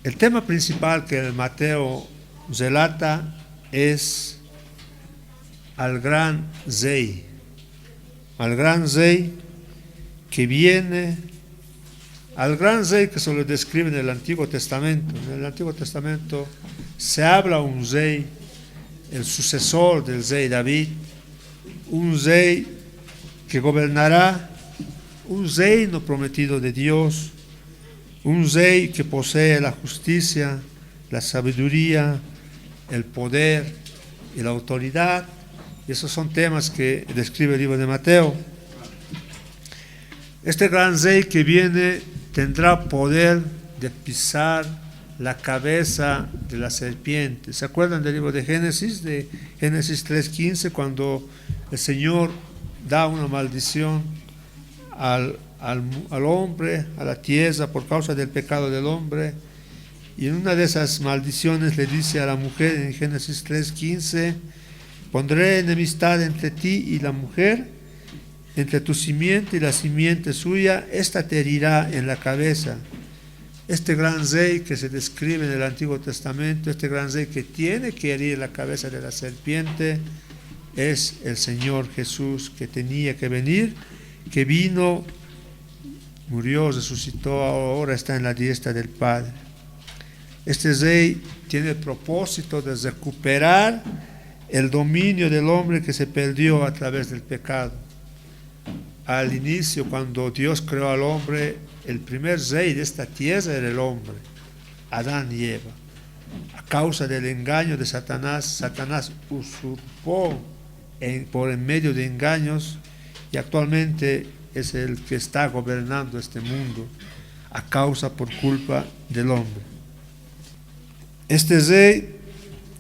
El tema principal que el Mateo relata es al gran rey que viene, al gran rey que se lo describe en el Antiguo Testamento. En el Antiguo Testamento se habla un rey, el sucesor del rey David, un rey que gobernará un reino prometido de Dios, un rey que posee la justicia, la sabiduría, el poder y la autoridad. Y esos son temas que describe el libro de Mateo. Este gran rey que viene tendrá poder de pisar la cabeza de la serpiente. ¿Se acuerdan del libro de Génesis 3:15, cuando el Señor da una maldición al hombre, a la tierra, por causa del pecado del hombre? Y en una de esas maldiciones le dice a la mujer en Génesis 3:15: pondré enemistad entre ti y la mujer, entre tu simiente y la simiente suya, esta te herirá en la cabeza. Este gran rey que se describe en el Antiguo Testamento, este gran rey que tiene que herir la cabeza de la serpiente, es el Señor Jesús, que tenía que venir, que vino, murió, resucitó, ahora está en la diestra del Padre. Este rey tiene el propósito de recuperar el dominio del hombre que se perdió a través del pecado. Al inicio, cuando Dios creó al hombre, el primer rey de esta tierra era el hombre, Adán y Eva. A causa del engaño de Satanás usurpó por en medio de engaños, y actualmente es el que está gobernando este mundo a causa, por culpa del hombre. Este rey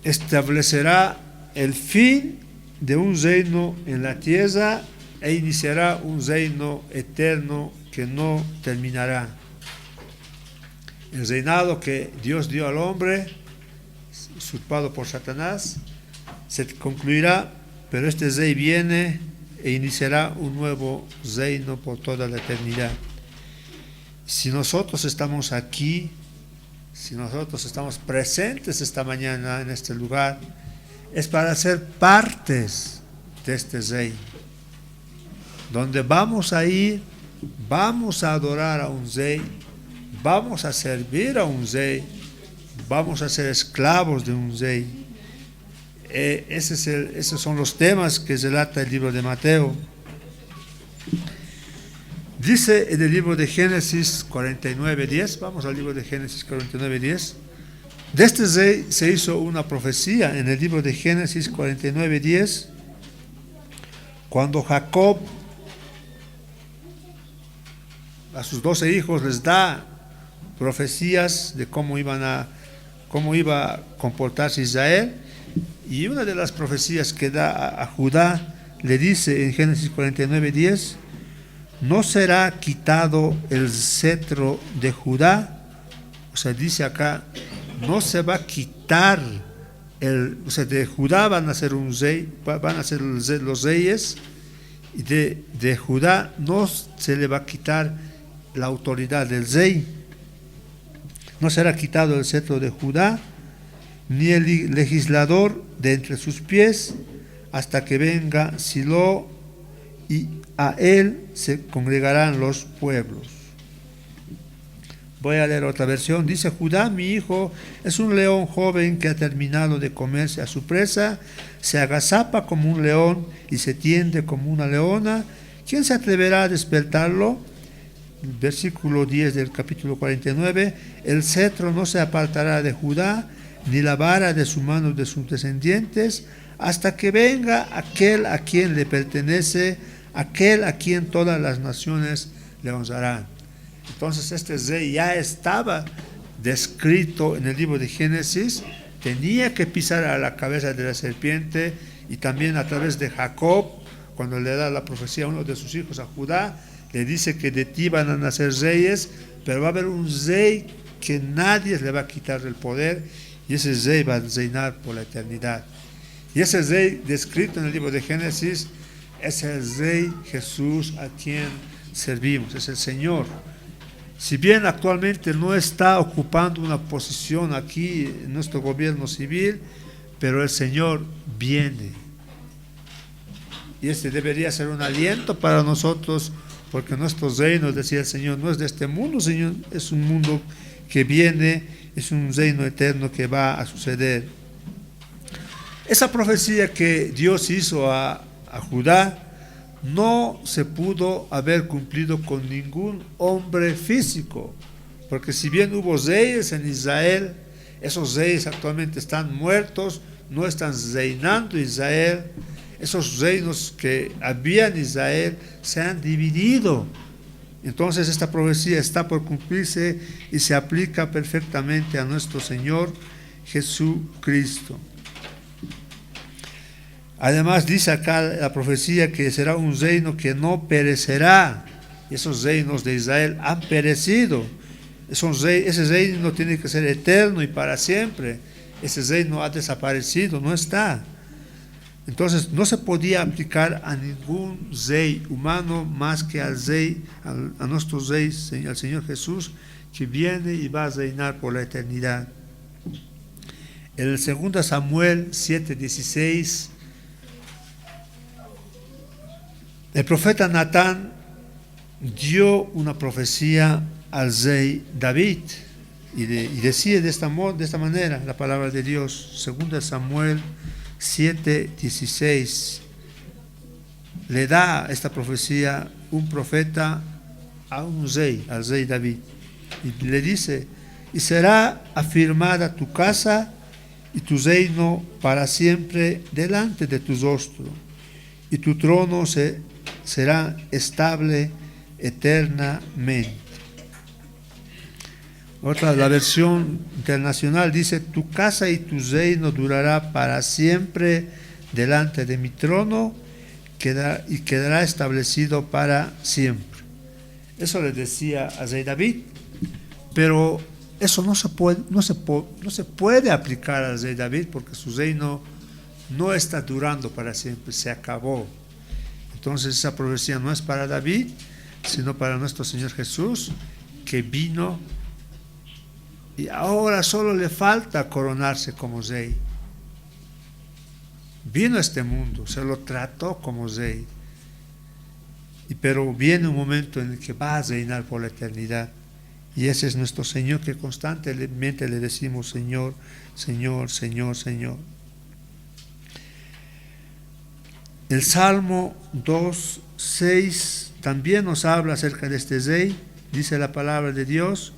establecerá el fin de un reino en la tierra e iniciará un reino eterno que no terminará. El reinado que Dios dio al hombre, usurpado por Satanás, se concluirá, pero este rey viene e iniciará un nuevo reino por toda la eternidad. Si nosotros estamos aquí, si nosotros estamos presentes esta mañana en este lugar, es para ser partes de este reino, donde vamos a ir, vamos a adorar a un rey, vamos a servir a un rey, vamos a ser esclavos de un rey. Esos son los temas que relata el libro de Mateo. Dice en el libro de Génesis 49:10, vamos al libro de Génesis 49:10, de este rey se hizo una profecía en el libro de Génesis 49:10, cuando Jacob a sus 12 hijos les da profecías de cómo iba a comportarse Israel. Y una de las profecías que da a Judá le dice en Génesis 49:10: no será quitado el cetro de Judá. O sea, dice acá, no se va a quitar o sea, de Judá van a ser un rey, van a ser los reyes, y de Judá no se le va a quitar la autoridad del rey. No será quitado el cetro de Judá, ni el legislador de entre sus pies, hasta que venga Silo, y a él se congregarán los pueblos. Voy a leer otra versión. Dice: Judá, mi hijo, es un león joven que ha terminado de comerse a su presa, se agazapa como un león y se tiende como una leona. ¿Quién se atreverá a despertarlo? Versículo 10 del capítulo 49: el cetro no se apartará de Judá, ni la vara de su mano de sus descendientes, hasta que venga aquel a quien le pertenece, aquel a quien todas las naciones le honrarán. Entonces este rey ya estaba descrito en el libro de Génesis, tenía que pisar a la cabeza de la serpiente, y también a través de Jacob, cuando le da la profecía a uno de sus hijos, a Judá, le dice que de ti van a nacer reyes, pero va a haber un rey que nadie le va a quitar el poder, y ese rey va a reinar por la eternidad. Y ese rey descrito en el libro de Génesis es el rey Jesús, a quien servimos, es el Señor. Si bien actualmente no está ocupando una posición aquí en nuestro gobierno civil, pero el Señor viene. Y este debería ser un aliento para nosotros, porque nuestro reino, decía el Señor, no es de este mundo, Señor, es un mundo que viene, es un reino eterno que va a suceder. Esa profecía que Dios hizo a Judá no se pudo haber cumplido con ningún hombre físico, porque si bien hubo reyes en Israel, esos reyes actualmente están muertos, no están reinando Israel. Esos reinos que había en Israel se han dividido. Entonces esta profecía está por cumplirse y se aplica perfectamente a nuestro Señor Jesucristo. Además dice acá la profecía que será un reino que no perecerá. Esos reinos de Israel han perecido. Ese reino tiene que ser eterno y para siempre. Ese reino ha desaparecido, no está. Entonces no se podía aplicar a ningún rey humano más que al rey, a nuestro rey, al Señor Jesús, que viene y va a reinar por la eternidad. En el 2 Samuel 7:16, el profeta Natán dio una profecía al rey David y decía de esta manera la palabra de Dios. 2 Samuel 7:16, le da esta profecía un profeta a un rey, al rey David, y le dice: y será afirmada tu casa y tu reino para siempre delante de tu rostro, y tu trono será estable eternamente. La versión internacional dice: tu casa y tu reino durará para siempre delante de mi trono y quedará establecido para siempre. Eso le decía al rey David, pero eso no se puede aplicar al rey David, porque su reino no está durando para siempre, se acabó. Entonces esa profecía no es para David, sino para nuestro Señor Jesús, que vino y ahora solo le falta coronarse como rey. Vino a este mundo, se lo trató como rey, pero viene un momento en el que va a reinar por la eternidad. Y ese es nuestro Señor, que constantemente le decimos: Señor, Señor, Señor, Señor. El Salmo 2:6 también nos habla acerca de este rey. Dice la palabra de Dios,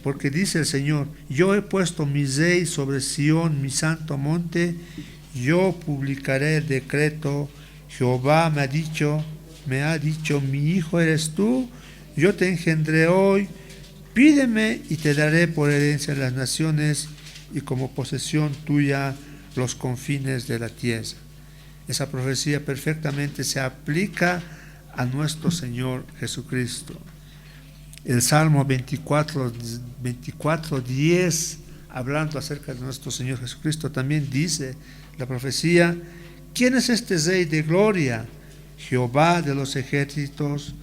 porque dice el Señor: yo he puesto mi rey sobre Sión, mi santo monte, yo publicaré el decreto. Jehová me ha dicho, mi hijo eres tú, yo te engendré hoy, pídeme y te daré por herencia las naciones y como posesión tuya los confines de la tierra. Esa profecía perfectamente se aplica a nuestro Señor Jesucristo. El Salmo 24:10, hablando acerca de nuestro Señor Jesucristo, también dice la profecía: ¿quién es este Rey de gloria? Jehová de los ejércitos,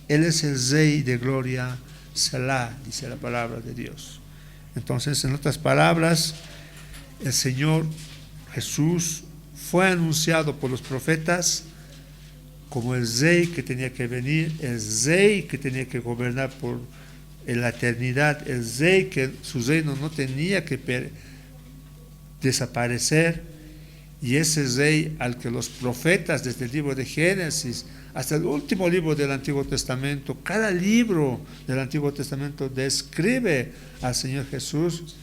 Él es el Rey de gloria, Selah, dice la palabra de Dios. Entonces, en otras palabras, el Señor Jesús fue anunciado por los profetas como el rey que tenía que venir, el rey que tenía que gobernar por la eternidad, el rey que su reino no tenía que desaparecer, y ese rey al que los profetas, desde el libro de Génesis hasta el último libro del Antiguo Testamento, cada libro del Antiguo Testamento describe al Señor Jesús,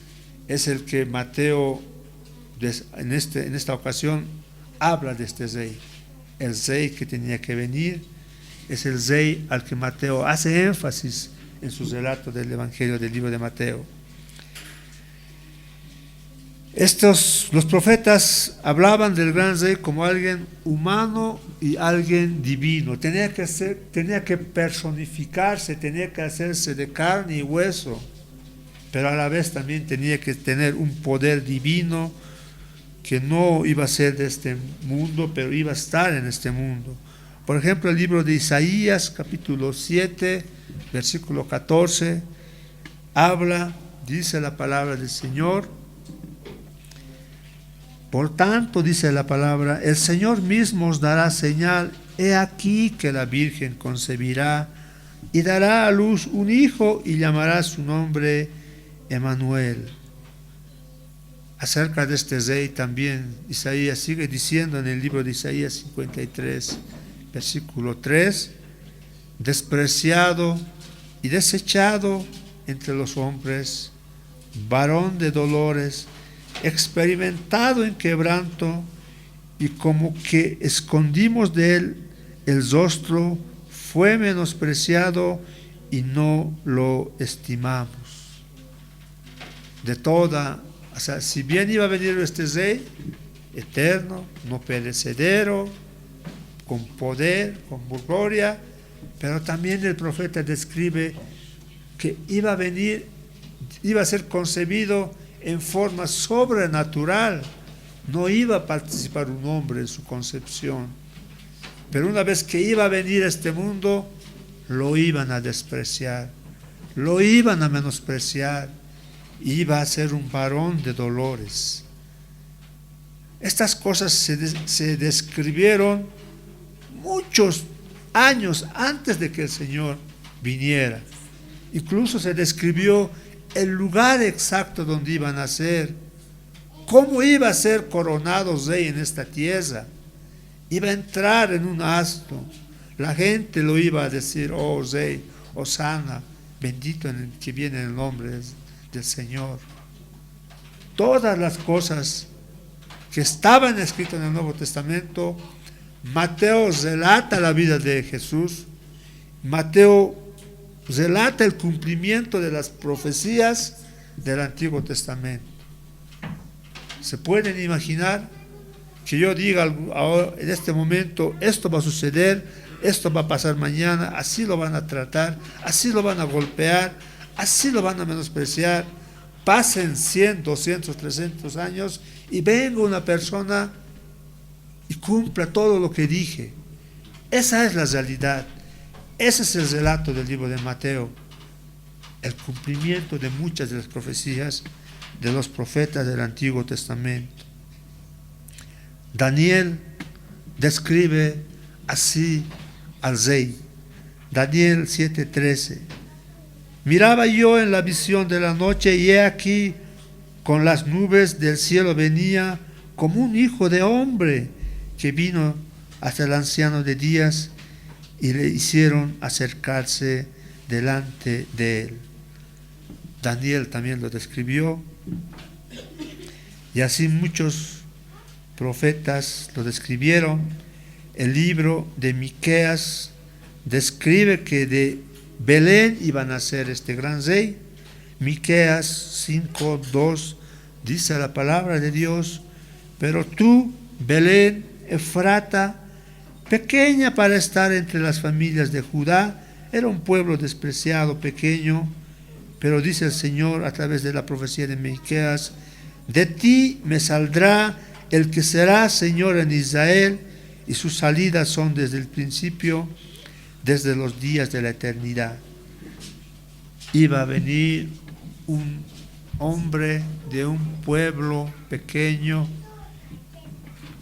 es el que Mateo en esta ocasión habla de este rey. El rey que tenía que venir es el rey al que Mateo hace énfasis en su relato del Evangelio del libro de Mateo. Los profetas hablaban del gran rey como alguien humano y alguien divino. Tenía que personificarse, tenía que hacerse de carne y hueso, pero a la vez también tenía que tener un poder divino que no iba a ser de este mundo, pero iba a estar en este mundo. Por ejemplo, el libro de Isaías, capítulo 7, versículo 14, habla, dice la palabra del Señor: por tanto, dice la palabra, el Señor mismo os dará señal, he aquí que la Virgen concebirá y dará a luz un hijo y llamará su nombre Emmanuel. Acerca de este rey también Isaías sigue diciendo en el libro de Isaías 53, versículo 3, despreciado y desechado entre los hombres, varón de dolores, experimentado en quebranto, y como que escondimos de él el rostro, fue menospreciado y no lo estimamos. De toda, o sea, si bien iba a venir este rey eterno, no perecedero, con poder, con gloria, pero también el profeta describe que iba a venir, iba a ser concebido en forma sobrenatural, no iba a participar un hombre en su concepción, pero una vez que iba a venir a este mundo, lo iban a despreciar, lo iban a menospreciar, iba a ser un varón de dolores. Estas cosas se describieron muchos años antes de que el Señor viniera. Incluso se describió el lugar exacto donde iba a nacer, cómo iba a ser coronado rey en esta tierra. Iba a entrar en un asno, la gente lo iba a decir: oh rey, Hosana, bendito en el que viene en el nombre del Señor. Todas las cosas que estaban escritas en el Nuevo Testamento, Mateo relata la vida de Jesús, Mateo relata el cumplimiento de las profecías del Antiguo Testamento. ¿Se pueden imaginar que yo diga ahora, en este momento, esto va a suceder, esto va a pasar mañana, así lo van a tratar, así lo van a golpear, así lo van a menospreciar, pasen 100, 200, 300 años y venga una persona y cumpla todo lo que dije? Esa es la realidad. Ese es el relato del libro de Mateo, el cumplimiento de muchas de las profecías de los profetas del Antiguo Testamento. Daniel describe así al rey. Daniel 7:13. Miraba yo en la visión de la noche, y he aquí, con las nubes del cielo venía como un hijo de hombre, que vino hasta el anciano de días, y le hicieron acercarse delante de él. Daniel también lo describió, y así muchos profetas lo describieron. El libro de Miqueas describe que de Belén iba a nacer este gran rey. Miqueas 5:2 dice la palabra de Dios: pero tú, Belén Efrata, pequeña para estar entre las familias de Judá, era un pueblo despreciado, pequeño, pero dice el Señor a través de la profecía de Miqueas: de ti me saldrá el que será Señor en Israel, y sus salidas son desde el principio, desde los días de la eternidad. Iba a venir un hombre de un pueblo pequeño,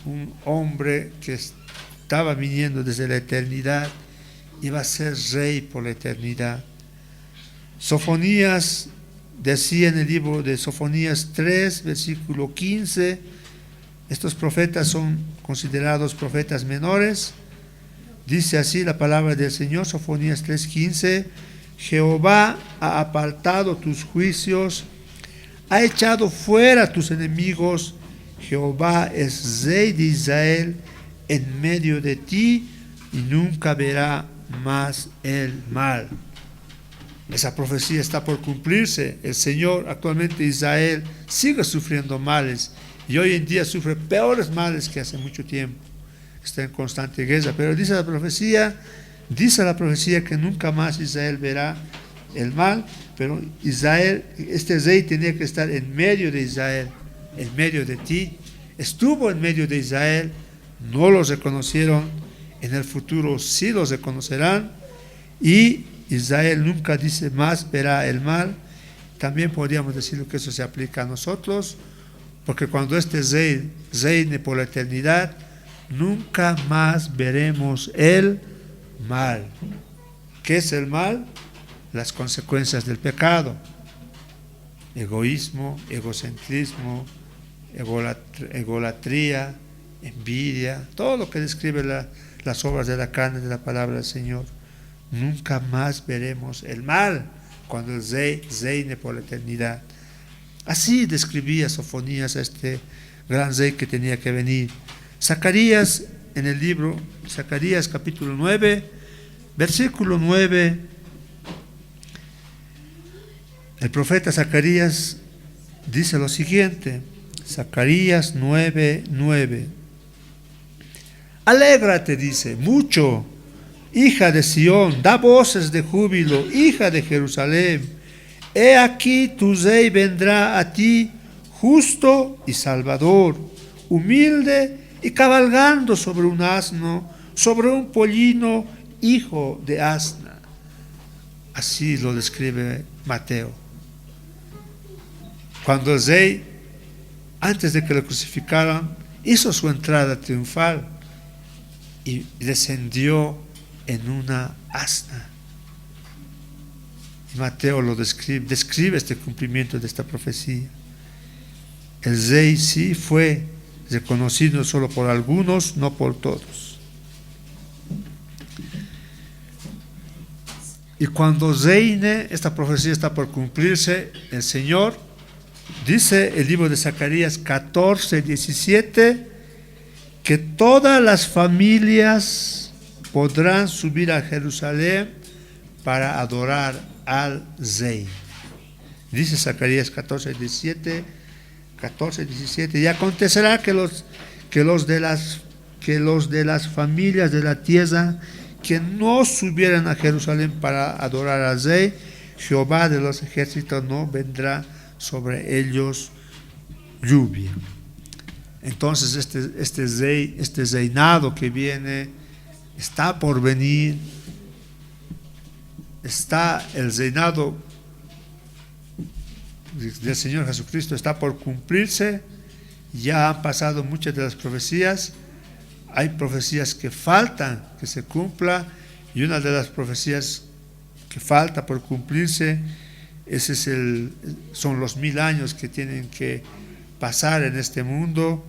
un hombre que estaba viniendo desde la eternidad, iba a ser rey por la eternidad. Sofonías decía en el libro de Sofonías 3, versículo 15, estos profetas son considerados profetas menores. Dice así la palabra del Señor, Sofonías 3:15: Jehová ha apartado tus juicios, ha echado fuera tus enemigos, Jehová es rey de Israel en medio de ti, y nunca verá más el mal. Esa profecía está por cumplirse. El Señor, actualmente Israel sigue sufriendo males, y hoy en día sufre peores males que hace mucho tiempo. Está en constante guerra, pero dice la profecía que nunca más Israel verá el mal. Pero Israel, este rey tenía que estar en medio de Israel, en medio de ti. Estuvo en medio de Israel, no los reconocieron, en el futuro sí los reconocerán, y Israel nunca dice más verá el mal. También podríamos decir que eso se aplica a nosotros, porque cuando este rey reine por la eternidad, nunca más veremos el mal. ¿Qué es el mal? Las consecuencias del pecado: egoísmo, egocentrismo, egolatría, envidia, todo lo que describe las obras de la carne, de la palabra del Señor. Nunca más veremos el mal cuando el rey reine por la eternidad. Así describía Sofonías a este gran rey que tenía que venir. Zacarías, en el libro Zacarías capítulo 9, versículo 9, el profeta Zacarías dice lo siguiente, Zacarías 9:9. Alégrate, dice, mucho, hija de Sión, da voces de júbilo, hija de Jerusalén. He aquí tu rey vendrá a ti, justo y salvador, humilde y cabalgando sobre un asno, sobre un pollino, hijo de asna. Así lo describe Mateo. Cuando el rey, antes de que lo crucificaran, hizo su entrada triunfal y descendió en una asna. Mateo lo describe este cumplimiento de esta profecía. El rey sí fue reconocido solo por algunos, no por todos. Y cuando reine, esta profecía está por cumplirse, el Señor, dice el libro de Zacarías 14:17, que todas las familias podrán subir a Jerusalén para adorar al rey. Dice Zacarías 14:17, y acontecerá que los de las familias de la tierra que no subieran a Jerusalén para adorar al rey, Jehová de los ejércitos no vendrá sobre ellos lluvia. Entonces este reinado que viene está por venir. Está el reinado del Señor Jesucristo, está por cumplirse. Ya han pasado muchas de las profecías. Hay profecías que faltan que se cumpla, y una de las profecías que falta por cumplirse son los 1000 años que tienen que pasar en este mundo,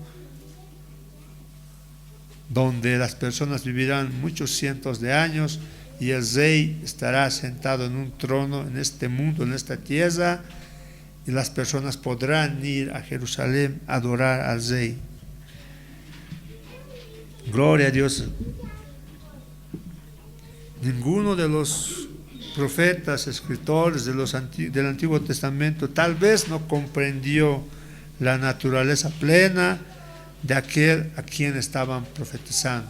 donde las personas vivirán muchos cientos de años y el rey estará sentado en un trono en este mundo, en esta tierra, y las personas podrán ir a Jerusalén a adorar al rey. Gloria a Dios. Ninguno de los profetas, escritores del Antiguo Testamento tal vez no comprendió la naturaleza plena de aquel a quien estaban profetizando.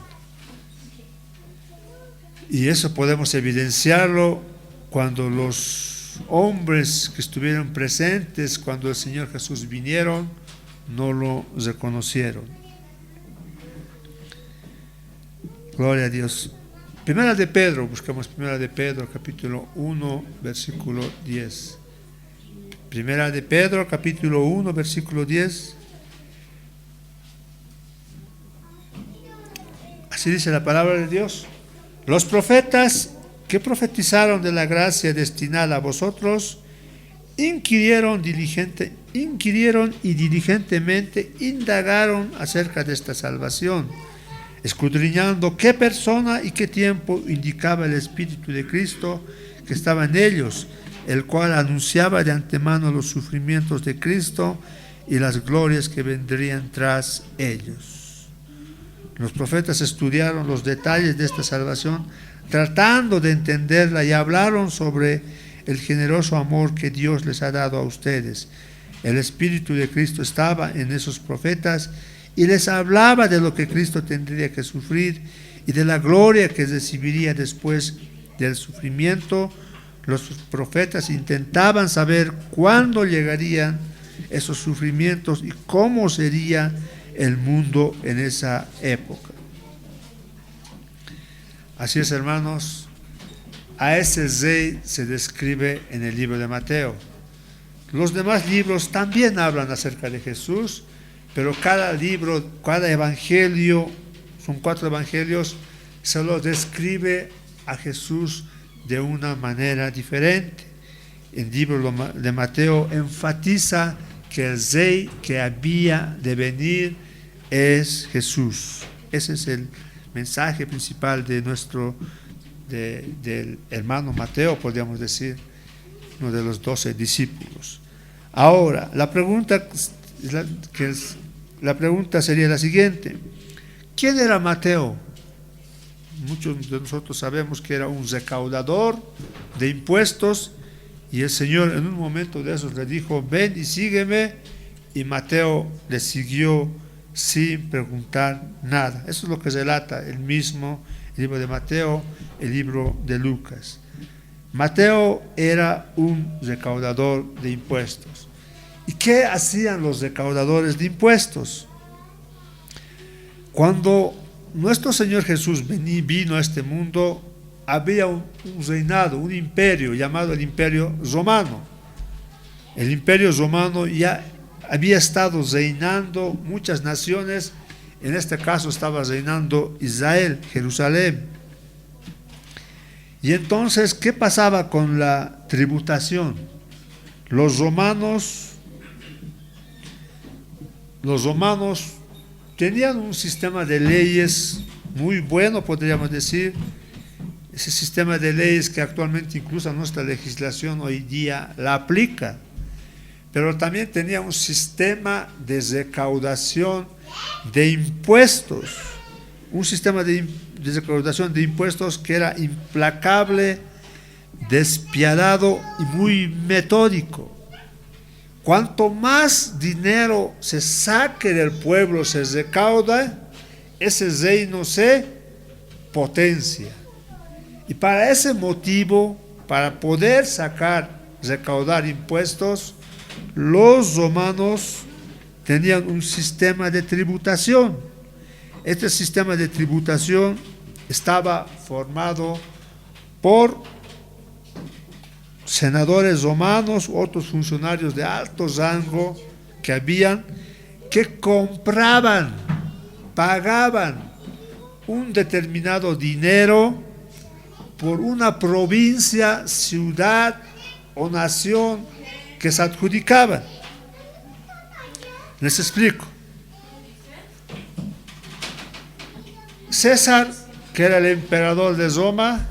Y eso podemos evidenciarlo cuando los hombres que estuvieron presentes cuando el Señor Jesús vinieron no lo reconocieron. Gloria a Dios. Primera de Pedro, buscamos Primera de Pedro, capítulo 1, versículo 10. Primera de Pedro, capítulo 1, versículo 10. Así dice la palabra de Dios. Los profetas que profetizaron de la gracia destinada a vosotros, inquirieron y diligentemente indagaron acerca de esta salvación, escudriñando qué persona y qué tiempo indicaba el Espíritu de Cristo que estaba en ellos, el cual anunciaba de antemano los sufrimientos de Cristo y las glorias que vendrían tras ellos. Los profetas estudiaron los detalles de esta salvación, tratando de entenderla, y hablaron sobre el generoso amor que Dios les ha dado a ustedes. El Espíritu de Cristo estaba en esos profetas y les hablaba de lo que Cristo tendría que sufrir y de la gloria que recibiría después del sufrimiento. Los profetas intentaban saber cuándo llegarían esos sufrimientos y cómo sería el mundo en esa época. Así es, hermanos, a ese rey se describe en el libro de Mateo. Los demás libros también hablan acerca de Jesús, pero cada libro, cada evangelio, son 4 evangelios, se lo describe a Jesús de una manera diferente. El libro de Mateo enfatiza que el rey que había de venir es Jesús. Ese es el mensaje principal de del hermano Mateo, podríamos decir, uno de los 12 discípulos. Ahora, la pregunta sería la siguiente: ¿quién era Mateo? Muchos de nosotros sabemos que era un recaudador de impuestos, y el Señor en un momento de esos le dijo: ven y sígueme, y Mateo le siguió sin preguntar nada. Eso es lo que relata el libro de Mateo, el libro de Lucas. Mateo era un recaudador de impuestos. ¿Y qué hacían los recaudadores de impuestos? Cuando nuestro Señor Jesús vino a este mundo, había un reinado, un imperio llamado el Imperio Romano. El Imperio Romano ya había estado reinando muchas naciones. En este caso estaba reinando Israel, Jerusalén. Y entonces, ¿qué pasaba con la tributación? Los romanos tenían un sistema de leyes muy bueno, podríamos decir. Ese sistema de leyes que actualmente incluso nuestra legislación hoy día la aplica. Pero también tenía un sistema de recaudación de impuestos, un sistema de recaudación de impuestos que era implacable, despiadado y muy metódico. Cuanto más dinero se saque del pueblo, se recauda, ese reino se potencia. Y para ese motivo, para poder recaudar impuestos, los romanos tenían un sistema de tributación. Este sistema de tributación estaba formado por senadores romanos, otros funcionarios de alto rango que pagaban un determinado dinero por una provincia, ciudad o nación que se adjudicaban. Les explico. César, que era el emperador de Roma,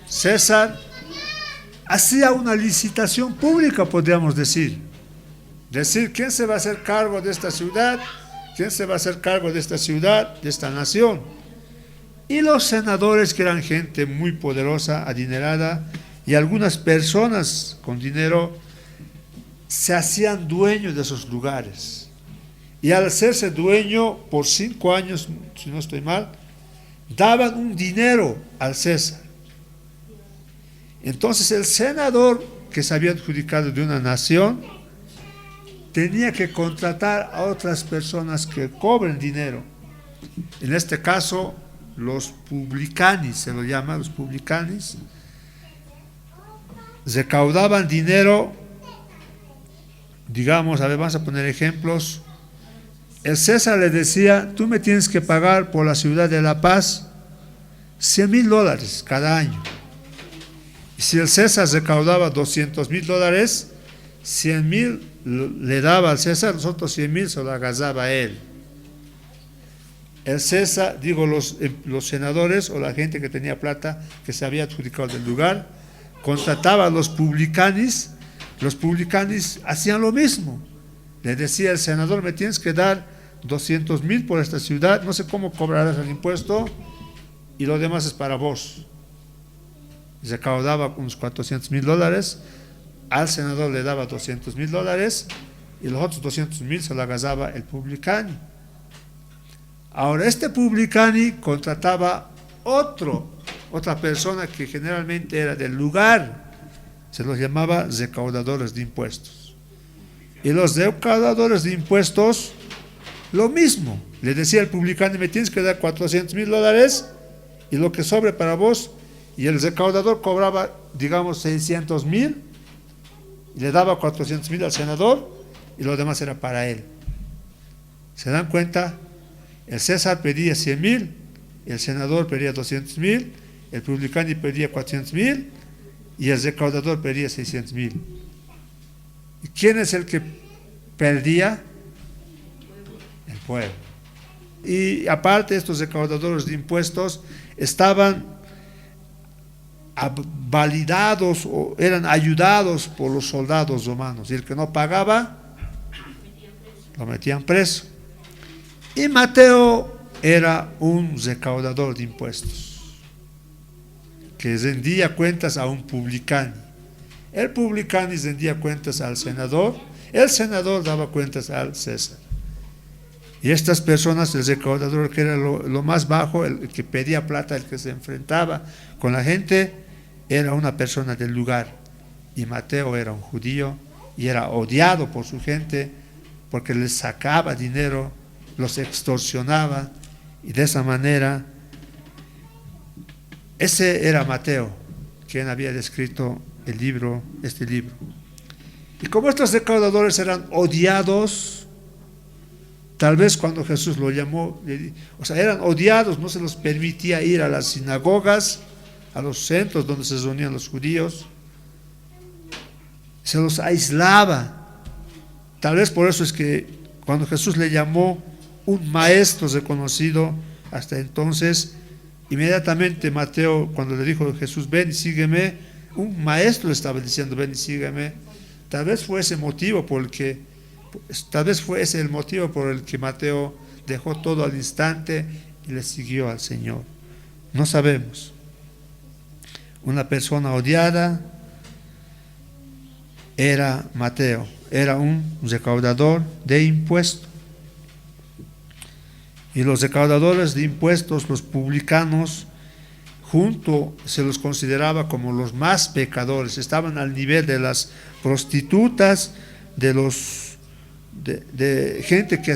César hacía una licitación pública, podríamos decir. ¿Quién se va a hacer cargo de esta ciudad? ¿Quién se va a hacer cargo de esta ciudad, de esta nación? Y los senadores, que eran gente muy poderosa, adinerada, y algunas personas con dinero, se hacían dueños de esos lugares. Y al hacerse dueño por 5 años, si no estoy mal, daban un dinero al César. Entonces el senador que se había adjudicado de una nación tenía que contratar a otras personas que cobren dinero. En este caso, los publicanis, se lo llama, los publicanis, recaudaban dinero, digamos, vamos a poner ejemplos. El César le decía: tú me tienes que pagar por la ciudad de La Paz $100,000 cada año. Y si el César recaudaba $200,000, 100,000 le daba al César, los otros 100,000 se lo agasaba a él. El César, los senadores o la gente que tenía plata, que se había adjudicado del lugar, contrataba a los publicanis. Los publicanis hacían lo mismo. Le decía el senador: me tienes que dar 200,000 por esta ciudad, no sé cómo cobrarás el impuesto, y lo demás es para vos. Recaudaba unos $400,000, al senador le daba $200,000 y los otros 200,000 se lo agasaba el publicani. Ahora, este publicani contrataba otra persona que generalmente era del lugar, se los llamaba recaudadores de impuestos. Y los recaudadores de impuestos, lo mismo, le decía al publicano: me tienes que dar $400,000 y lo que sobre para vos. Y el recaudador cobraba, digamos, 600,000, y le daba 400,000 al senador, y lo demás era para él. ¿Se dan cuenta? El César pedía 100,000, el senador pedía 200,000, el publicano pedía 400,000, y el recaudador pedía 600,000. ¿Y quién es el que perdía? El pueblo. Y aparte, estos recaudadores de impuestos estaban validados o eran ayudados por los soldados romanos, y el que no pagaba lo metían preso. Y Mateo era un recaudador de impuestos que rendía cuentas a un publicano. El publicano rendía cuentas al senador, el senador daba cuentas al César. Y estas personas, el recaudador, que era lo más bajo, el que pedía plata, el que se enfrentaba con la gente, era una persona del lugar. Y Mateo era un judío y era odiado por su gente porque les sacaba dinero, los extorsionaba, y de esa manera, ese era Mateo, quien había escrito este libro. Y como estos recaudadores eran odiados, tal vez cuando Jesús lo llamó, eran odiados, no se los permitía ir a las sinagogas, a los centros donde se reunían los judíos, se los aislaba. Tal vez por eso es que cuando Jesús le llamó un maestro reconocido, hasta entonces, inmediatamente Mateo, cuando le dijo Jesús, ven y sígueme, un maestro le estaba diciendo, ven y sígueme. Tal vez fue ese el motivo por el que Mateo dejó todo al instante y le siguió al Señor. No sabemos. Una persona odiada era Mateo, era un recaudador de impuestos. Y los recaudadores de impuestos, los publicanos, se los consideraba como los más pecadores, estaban al nivel de las prostitutas, de gente que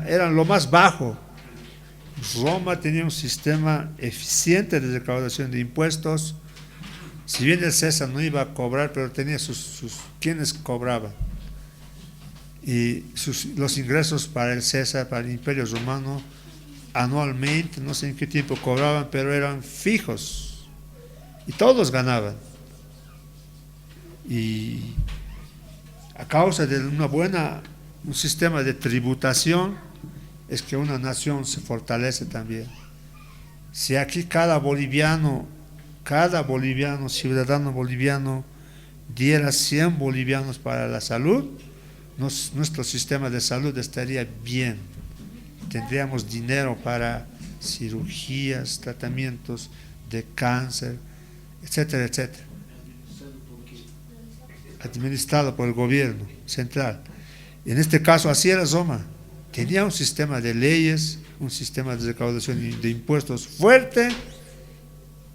eran lo más bajo. Roma tenía un sistema eficiente de recaudación de impuestos. Si bien el César no iba a cobrar, pero tenía quienes cobraban. Y los ingresos para el César, para el Imperio Romano, anualmente, no sé en qué tiempo cobraban, pero eran fijos. Y todos ganaban. Y a causa de un sistema de tributación, es que una nación se fortalece también. Si aquí cada boliviano, ciudadano boliviano, diera 100 bolivianos para la salud, nuestro sistema de salud estaría bien. Tendríamos dinero para cirugías, tratamientos de cáncer, etcétera, etcétera. Administrado por el gobierno central. En este caso, así era Roma. Tenía un sistema de leyes, un sistema de recaudación de impuestos fuerte.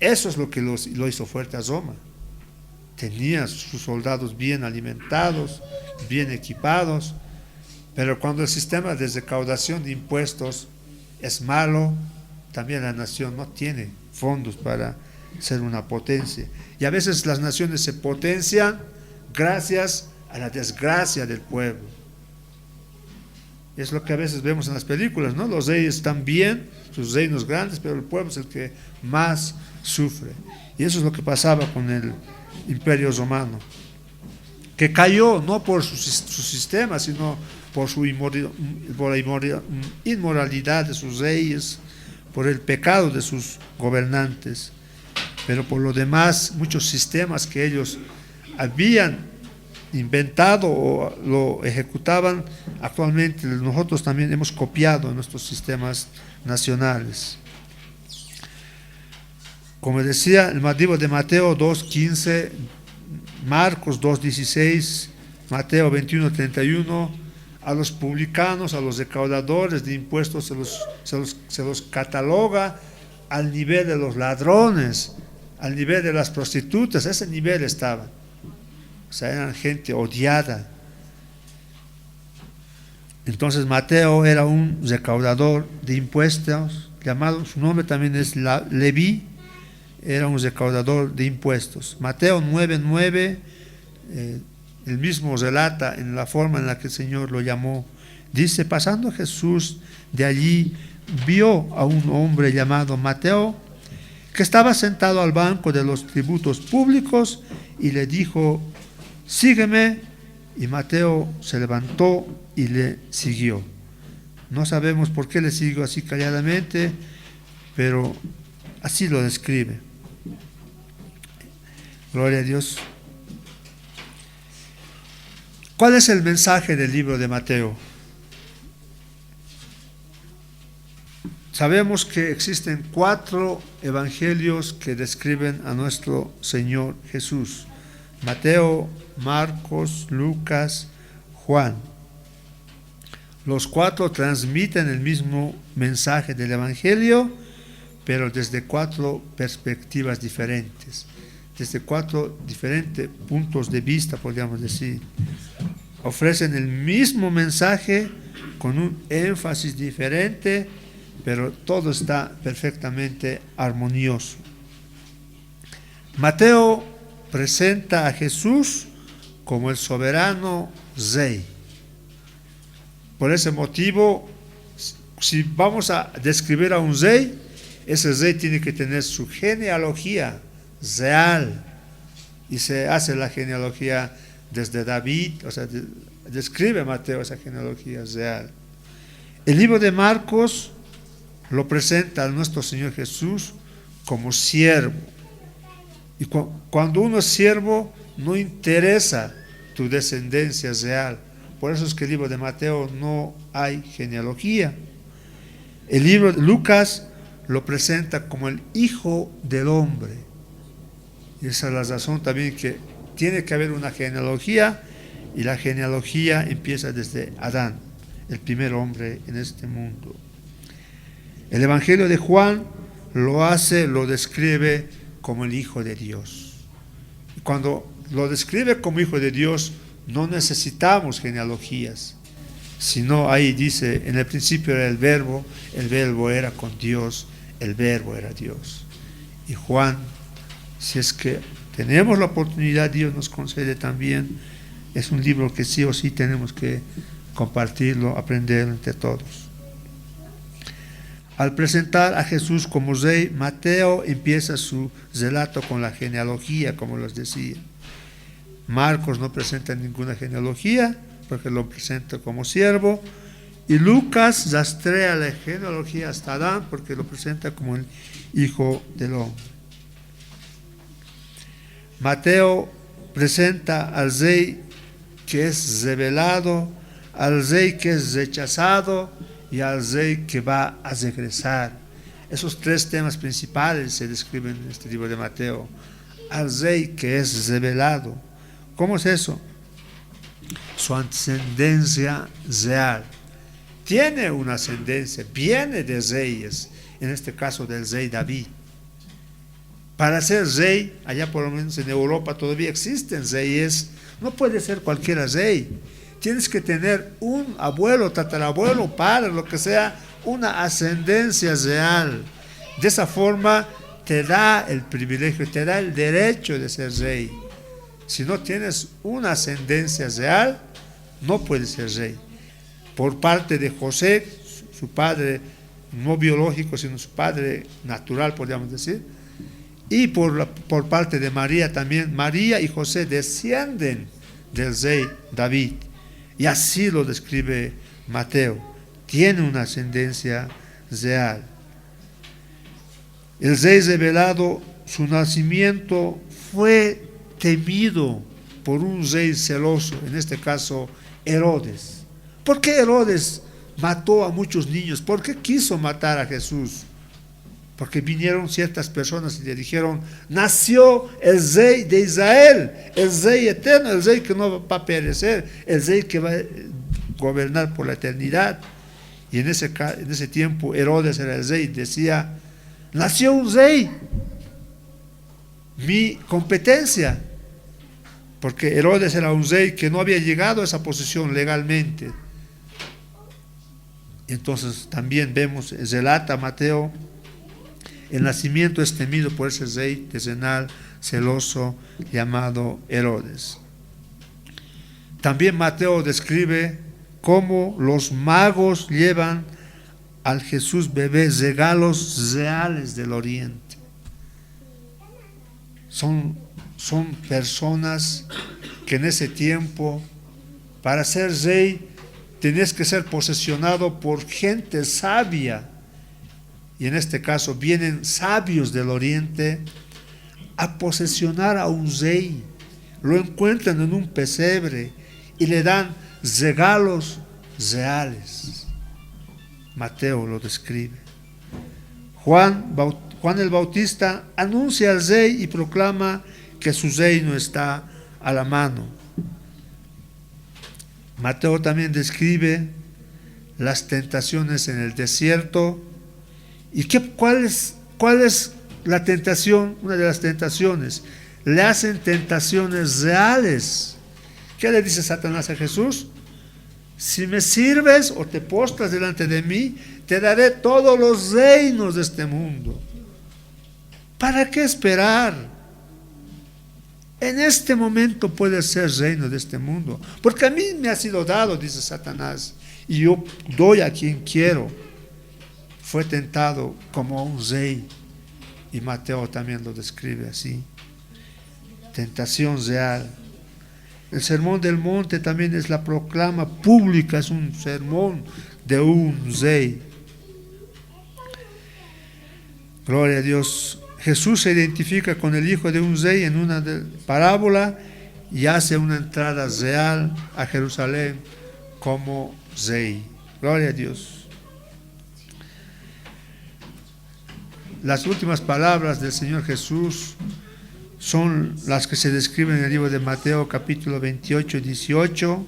Eso es lo que lo hizo fuerte a Roma. Tenía sus soldados bien alimentados, bien equipados, pero cuando el sistema de recaudación de impuestos es malo, también la nación no tiene fondos para ser una potencia. Y a veces las naciones se potencian gracias a la desgracia del pueblo. Es lo que a veces vemos en las películas, ¿no? Los reyes están bien, sus reinos grandes, pero el pueblo es el que más sufre. Y eso es lo que pasaba con el Imperio Romano, que cayó no por su sistema, sino por la inmoralidad de sus reyes, por el pecado de sus gobernantes. Pero por lo demás, muchos sistemas que ellos habían inventado o lo ejecutaban, actualmente nosotros también hemos copiado en nuestros sistemas nacionales. Como decía, el libro de Mateo 2:15, Marcos 2:16, Mateo 21:31, a los publicanos, a los recaudadores de impuestos se los cataloga al nivel de los ladrones, al nivel de las prostitutas. Ese nivel estaban. O sea, eran gente odiada. Entonces Mateo era un recaudador de impuestos, llamado, su nombre también es Leví, era un recaudador de impuestos. Mateo 9:9, el mismo relata en la forma en la que el Señor lo llamó. Dice: pasando Jesús de allí, vio a un hombre llamado Mateo, que estaba sentado al banco de los tributos públicos, y le dijo: sígueme. Y Mateo se levantó y le siguió. No sabemos por qué le siguió así calladamente, pero así lo describe. Gloria a Dios. ¿Cuál es el mensaje del libro de Mateo? Sabemos que existen 4 evangelios que describen a nuestro Señor Jesús: Mateo, Marcos, Lucas, Juan. Los 4 transmiten el mismo mensaje del evangelio, pero desde 4 perspectivas diferentes, desde 4 diferentes puntos de vista, podríamos decir. Ofrecen el mismo mensaje con un énfasis diferente, pero todo está perfectamente armonioso. Mateo presenta a Jesús como el soberano rey. Por ese motivo, si vamos a describir a un rey, ese rey tiene que tener su genealogía real, y se hace la genealogía desde David, o sea, describe Mateo esa genealogía real. El libro de Marcos lo presenta a nuestro Señor Jesús como siervo. Y cuando uno es siervo, no interesa tu descendencia real. Por eso es que el libro de Mateo no hay genealogía. El libro de Lucas lo presenta como el Hijo del Hombre. Y esa es la razón también que tiene que haber una genealogía, y la genealogía empieza desde Adán, el primer hombre en este mundo. El Evangelio de Juan lo describe como el Hijo de Dios. Y cuando lo describe como Hijo de Dios, no necesitamos genealogías, sino ahí dice: en el principio era el verbo era con Dios, el verbo era Dios. Y Juan, si es que tenemos la oportunidad, Dios nos concede también, es un libro que sí o sí tenemos que compartirlo, aprenderlo entre todos. Al presentar a Jesús como rey, Mateo empieza su relato con la genealogía, como les decía. Marcos no presenta ninguna genealogía, porque lo presenta como siervo, y Lucas rastrea la genealogía hasta Adán, porque lo presenta como el Hijo del Hombre. Mateo presenta al rey que es revelado, al rey que es rechazado y al rey que va a regresar. Esos 3 temas principales se describen en este libro de Mateo. Al rey que es revelado. ¿Cómo es eso? Su ascendencia real. Tiene una ascendencia, viene de reyes, en este caso del rey David. Para ser rey, allá por lo menos en Europa todavía existen reyes, no puede ser cualquier rey. Tienes que tener un abuelo, tatarabuelo, padre, lo que sea, una ascendencia real. De esa forma te da el privilegio, te da el derecho de ser rey. Si no tienes una ascendencia real, no puedes ser rey. Por parte de José, su padre no biológico, sino su padre natural, podríamos decir, y por parte de María también, María y José descienden del rey David. Y así lo describe Mateo. Tiene una ascendencia real. El rey revelado, su nacimiento fue temido por un rey celoso, en este caso Herodes. ¿Por qué Herodes mató a muchos niños? ¿Por qué quiso matar a Jesús? Porque vinieron ciertas personas y le dijeron: nació el rey de Israel, el rey eterno, el rey que no va a perecer, el rey que va a gobernar por la eternidad. Y en ese tiempo Herodes era el rey, decía: nació un rey, mi competencia. Porque Herodes era un rey que no había llegado a esa posición legalmente. Entonces también vemos, relata Mateo, el nacimiento es temido por ese rey terrenal celoso llamado Herodes. También Mateo describe cómo los magos llevan al Jesús bebé regalos reales del oriente. Son personas que en ese tiempo, para ser rey, tenías que ser posesionado por gente sabia. Y en este caso vienen sabios del oriente a posesionar a un rey. Lo encuentran en un pesebre y le dan regalos reales. Mateo lo describe. Juan el Bautista anuncia al rey y proclama que su reino está a la mano. Mateo también describe las tentaciones en el desierto. ¿Y cuál es la tentación? Una de las tentaciones. Le hacen tentaciones reales. ¿Qué le dice Satanás a Jesús? Si me sirves o te postras delante de mí, te daré todos los reinos de este mundo. ¿Para qué esperar? En este momento puede ser reino de este mundo, porque a mí me ha sido dado, dice Satanás, y yo doy a quien quiero. Fue tentado como un rey, y Mateo también lo describe así. Tentación real. El sermón del monte también es la proclama pública, es un sermón de un rey. Gloria a Dios. Jesús se identifica con el hijo de un rey en una parábola y hace una entrada real a Jerusalén como rey. Gloria a Dios. Las últimas palabras del Señor Jesús son las que se describen en el libro de Mateo capítulo 28 y 18,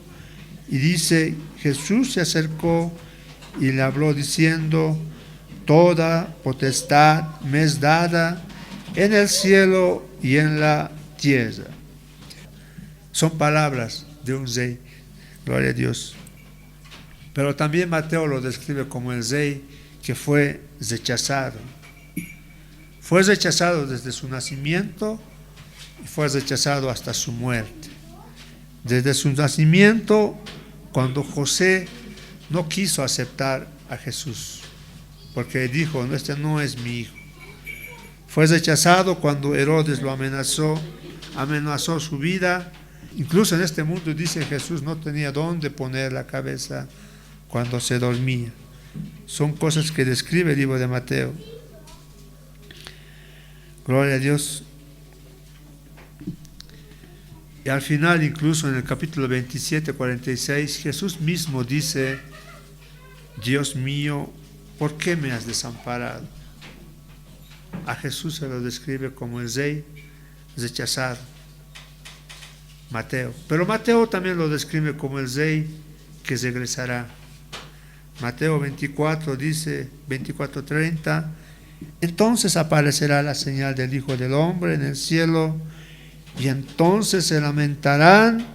y dice: Jesús se acercó y le habló diciendo: toda potestad me es dada en el cielo y en la tierra. Son palabras de un rey, gloria a Dios. Pero también Mateo lo describe como el rey que fue rechazado. Fue rechazado desde su nacimiento y fue rechazado hasta su muerte. Desde su nacimiento, cuando José no quiso aceptar a Jesús, porque dijo: este no es mi hijo. Fue rechazado cuando Herodes lo amenazó su vida. Incluso en este mundo, dice Jesús, no tenía dónde poner la cabeza cuando se dormía. Son cosas que describe el libro de Mateo. Gloria a Dios. Y al final, incluso en el capítulo 27, 46, Jesús mismo dice: Dios mío, ¿por qué me has desamparado? A Jesús se lo describe como el rey rechazado. Mateo. Pero Mateo también lo describe como el rey que regresará. Mateo 24 dice, 24:30, entonces aparecerá la señal del Hijo del Hombre en el cielo, y entonces se lamentarán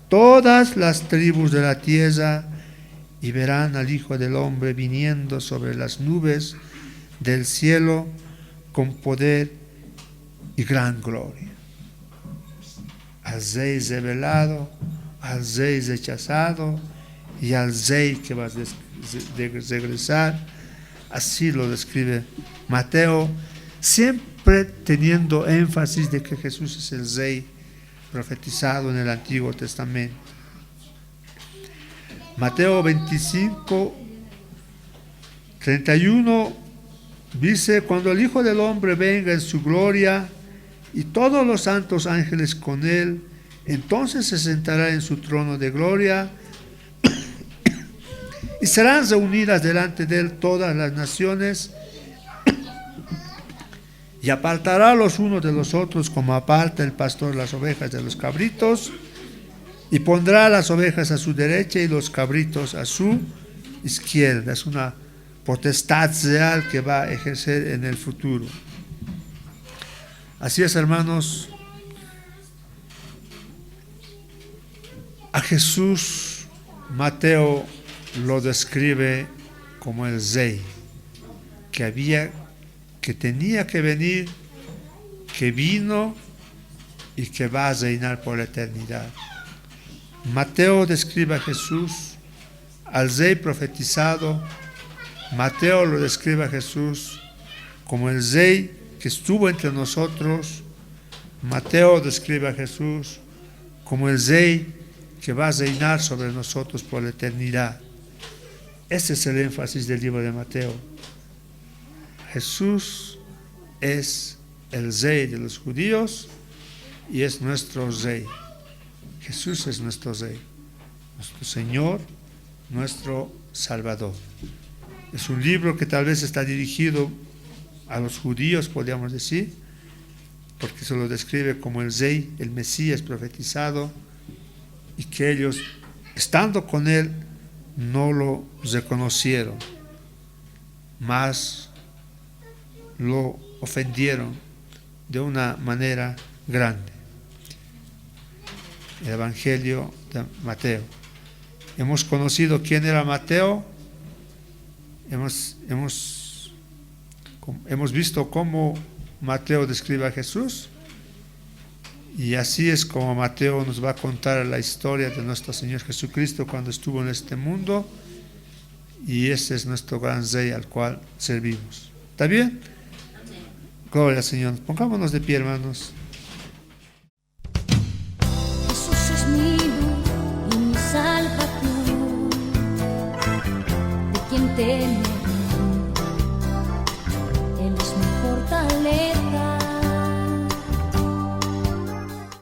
todas las tribus de la tierra, y verán al Hijo del Hombre viniendo sobre las nubes del cielo con poder y gran gloria. Al rey revelado, al rey rechazado y al rey que va a regresar. Así lo describe Mateo, siempre teniendo énfasis de que Jesús es el rey profetizado en el Antiguo Testamento. Mateo 25, 31 dice: cuando el Hijo del Hombre venga en su gloria y todos los santos ángeles con él, entonces se sentará en su trono de gloria y serán reunidas delante de él todas las naciones, y apartará los unos de los otros como aparta el pastor las ovejas de los cabritos, y pondrá las ovejas a su derecha y los cabritos a su izquierda. Es una potestad real que va a ejercer en el futuro. Así es, hermanos. A Jesús Mateo lo describe como el Rey, que tenía que venir, que vino y que va a reinar por la eternidad. Mateo describe a Jesús, al Rey profetizado. Mateo lo describe a Jesús como el Rey que estuvo entre nosotros. Mateo describe a Jesús como el Rey que va a reinar sobre nosotros por la eternidad. Ese es el énfasis del libro de Mateo. Jesús es el Rey de los judíos y es nuestro Rey. Jesús es nuestro Rey, nuestro Señor, nuestro Salvador. Es un libro que tal vez está dirigido a los judíos, podríamos decir, porque se lo describe como el Rey, el Mesías profetizado, y que ellos, estando con él, no lo reconocieron, mas lo ofendieron de una manera grande. El Evangelio de Mateo. Hemos conocido quién era Mateo, hemos visto cómo Mateo describe a Jesús, y así es como Mateo nos va a contar la historia de nuestro Señor Jesucristo cuando estuvo en este mundo, y ese es nuestro gran Rey al cual servimos. ¿Está bien? Gloria al Señor. Pongámonos de pie, hermanos. Jesús es mi luz y mi salvación, de quien temo